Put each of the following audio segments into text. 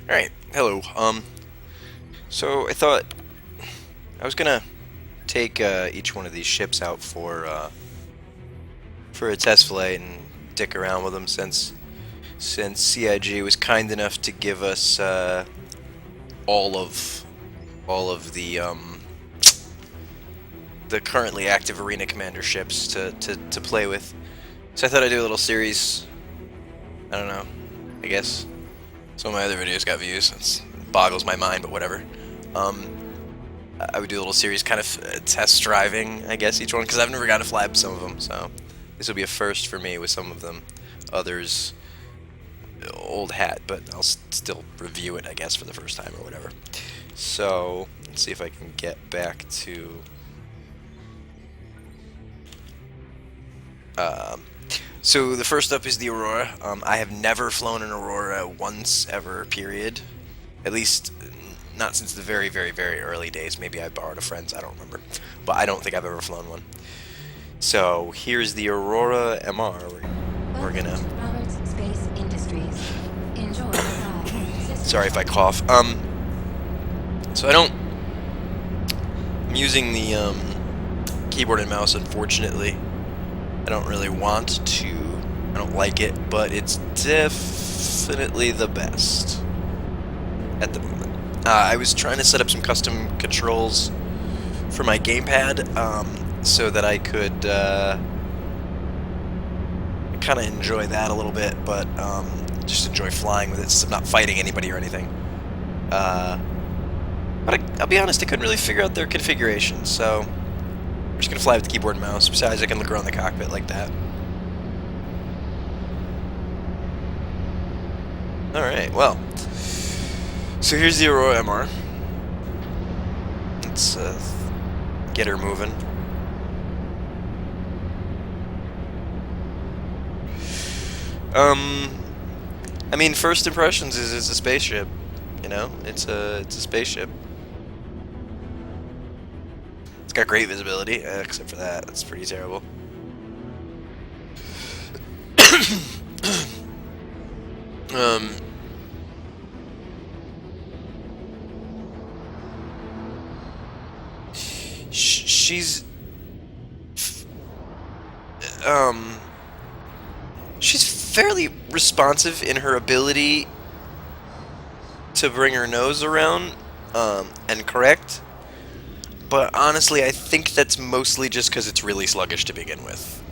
Alright, hello. So I thought I was gonna take each one of these ships out for a test flight and dick around with them since CIG was kind enough to give us all of all of the currently active Arena Commander ships to play with. So I thought I'd do a little series. I don't know. I guess some of my other videos got views. It boggles my mind, but whatever. Um, I would do a little series, kind of test driving, I guess, each one, because I've never gotten to fly some of them, so this will be a first for me with some of them. Others, old hat, but I'll still review it, I guess, for the first time or whatever. So, let's see if I can get back to... Um, so the first up is the Aurora. I have never flown an Aurora once ever, period. At least not since the very, very, very early days. Maybe I borrowed a friend's, I don't remember. But I don't think I've ever flown one. So here's the Aurora MR. We're gonna... Roberts Space Industries. Enjoy the ride. Sorry if I cough. So I don't... I'm using the keyboard and mouse, unfortunately. I don't really want to. I don't like it, but it's definitely the best at the moment. I was trying to set up some custom controls for my gamepad so that I could kind of enjoy that a little bit, but just enjoy flying with it since I'm not fighting anybody or anything. But I'll be honest, I couldn't really figure out their configuration, so we're just going to fly with the keyboard and mouse. Besides, I can look around the cockpit like that. Alright, well. So here's the Aurora MR. Let's get her moving. I mean, first impressions is it's a spaceship. You know, it's a spaceship. It's got great visibility, except for that. That's pretty terrible. um, she's um, she's fairly responsive in her ability to bring her nose around and correct. But honestly, I think that's mostly just because it's really sluggish to begin with.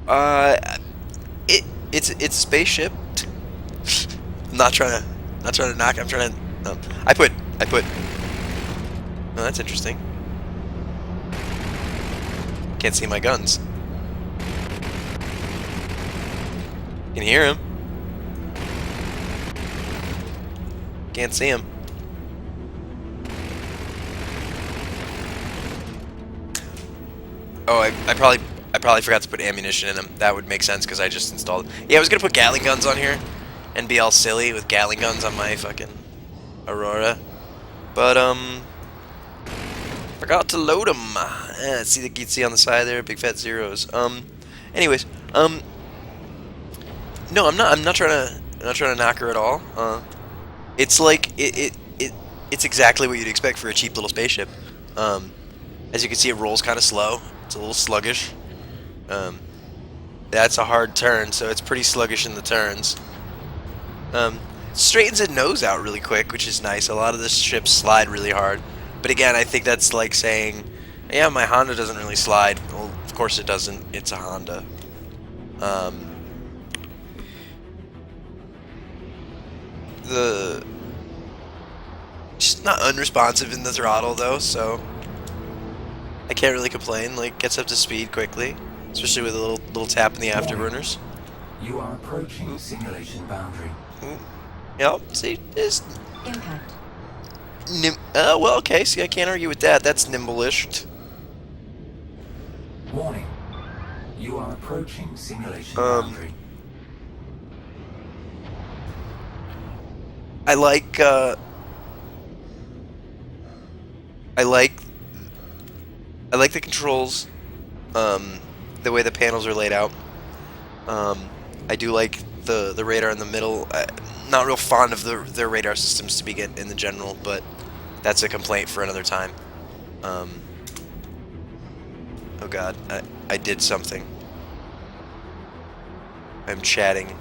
Uh, it's a spaceship. I'm not trying to knock. I'm trying to. I put. Oh, that's interesting. Can't see my guns. Can hear him. Can't see him. Oh, I probably forgot to put ammunition in them. That would make sense because I just installed. Yeah, I was gonna put Gatling guns on here and be all silly with Gatling guns on my fucking Aurora, but forgot to load them. See the you can see on the side there, big fat zeros. Anyways, no, I'm not trying to knock her at all. It's like it's exactly what you'd expect for a cheap little spaceship. As you can see, it rolls kind of slow. It's a little sluggish. That's a hard turn, so it's pretty sluggish in the turns. Straightens its nose out really quick, which is nice. A lot of the ships slide really hard. But again, I think that's like saying, yeah, my Honda doesn't really slide. Well, of course it doesn't. It's a Honda. Just not unresponsive in the throttle though, so I can't really complain. Like, gets up to speed quickly, especially with a little tap in the afterburners. You are approaching simulation boundary. Yep. See, it's Impact. well, okay. See, I can't argue with that. That's nimble-ish. Warning. You are approaching simulation boundary. I like I like the controls, the way the panels are laid out. I do like the radar in the middle. Not real fond of their radar systems to begin in the general, but that's a complaint for another time. Oh god, I did something. I'm chatting.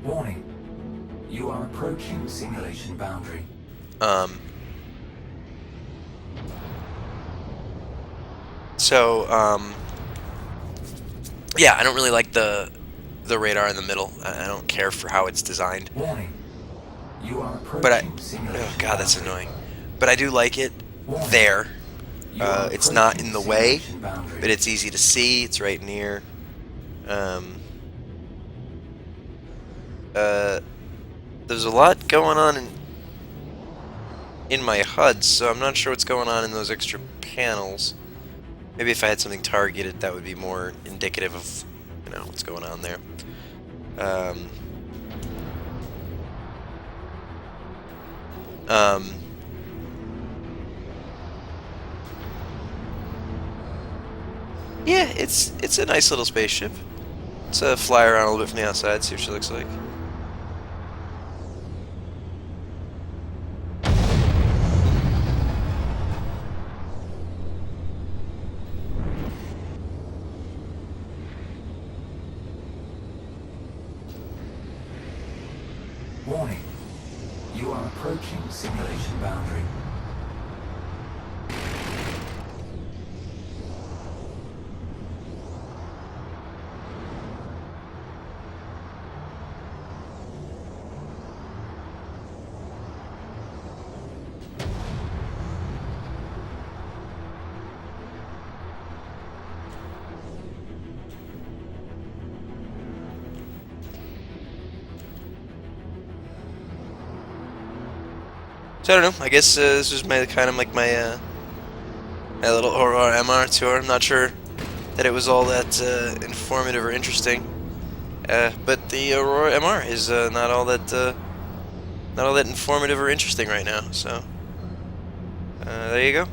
Warning. You are approaching simulation boundary. Yeah, I don't really like the radar in the middle. I don't care for how it's designed. Warning. You are But approaching simulation oh god, that's boundary. annoying. But I do like it Warning. there. You are It's not approaching in the way, simulation boundary. but it's easy to see. It's right near. There's a lot going on in my HUD, so I'm not sure what's going on in those extra panels. Maybe if I had something targeted, that would be more indicative of, you know, what's going on there. Yeah, it's a nice little spaceship. Let's fly around a little bit from the outside, see what she looks like. Warning. You are approaching simulation boundary. So I don't know. I guess this was my kind of like my my little Aurora MR tour. I'm not sure that it was all that informative or interesting, but the Aurora MR is not all that informative or interesting right now. So there you go.